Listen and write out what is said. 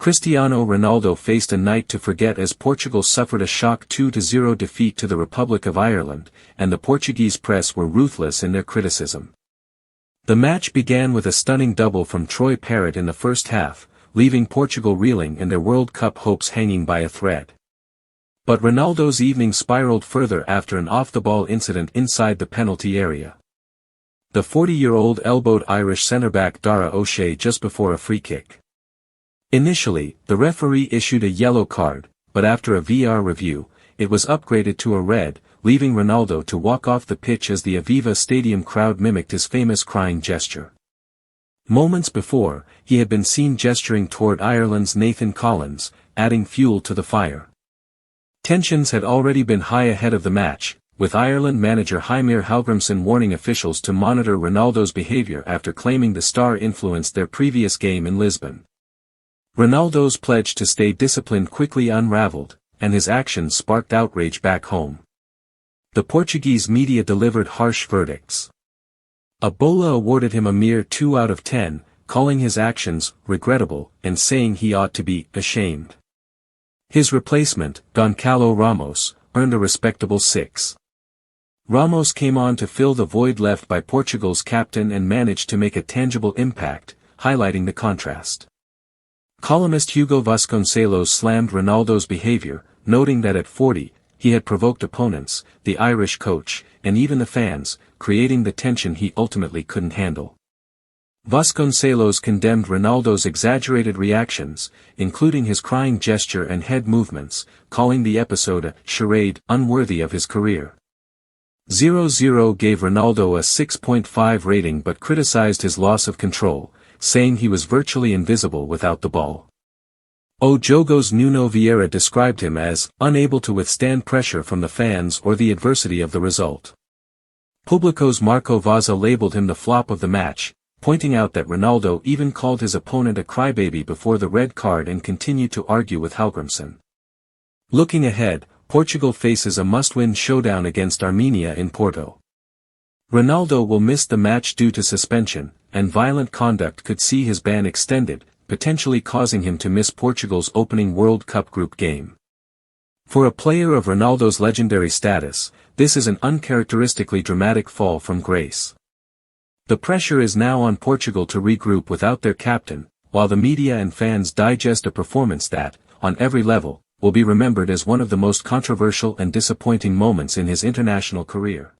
Cristiano Ronaldo faced a night to forget as Portugal suffered a shock 2-0 defeat to the Republic of Ireland, and the Portuguese press were ruthless in their criticism. The match began with a stunning double from Troy Parrott in the first half, leaving Portugal reeling and their World Cup hopes hanging by a thread. But Ronaldo's evening spiraled further after an off-the-ball incident inside the penalty area. The 40-year-old elbowed Irish centre-back Dara O'Shea just before a free kick. Initially, the referee issued a yellow card, but after a VAR review, it was upgraded to a red, leaving Ronaldo to walk off the pitch as the Aviva Stadium crowd mimicked his famous crying gesture. Moments before, he had been seen gesturing toward Ireland's Nathan Collins, adding fuel to the fire. Tensions had already been high ahead of the match, with Ireland manager Heimir Hallgrímsson warning officials to monitor Ronaldo's behavior after claiming the star influenced their previous game in Lisbon. Ronaldo's pledge to stay disciplined quickly unraveled, and his actions sparked outrage back home. The Portuguese media delivered harsh verdicts. Bola awarded him a mere 2 out of 10, calling his actions regrettable and saying he ought to be ashamed. His replacement, Goncalo Ramos, earned a respectable 6. Ramos came on to fill the void left by Portugal's captain and managed to make a tangible impact, highlighting the contrast. Columnist Hugo Vasconcelos slammed Ronaldo's behavior, noting that at 40, he had provoked opponents, the Irish coach, and even the fans, creating the tension he ultimately couldn't handle. Vasconcelos condemned Ronaldo's exaggerated reactions, including his crying gesture and head movements, calling the episode a charade unworthy of his career. 0-0 gave Ronaldo a 6.5 rating but criticized his loss of control, saying he was virtually invisible without the ball. Jogo's Nuno Vieira described him as unable to withstand pressure from the fans or the adversity of the result. Publico's Marco Vaza labeled him the flop of the match, pointing out that Ronaldo even called his opponent a crybaby before the red card and continued to argue with Hallgrímsson. Looking ahead, Portugal faces a must-win showdown against Armenia in Porto. Ronaldo will miss the match due to suspension, and violent conduct could see his ban extended, potentially causing him to miss Portugal's opening World Cup group game. For a player of Ronaldo's legendary status, this is an uncharacteristically dramatic fall from grace. The pressure is now on Portugal to regroup without their captain, while the media and fans digest a performance that, on every level, will be remembered as one of the most controversial and disappointing moments in his international career.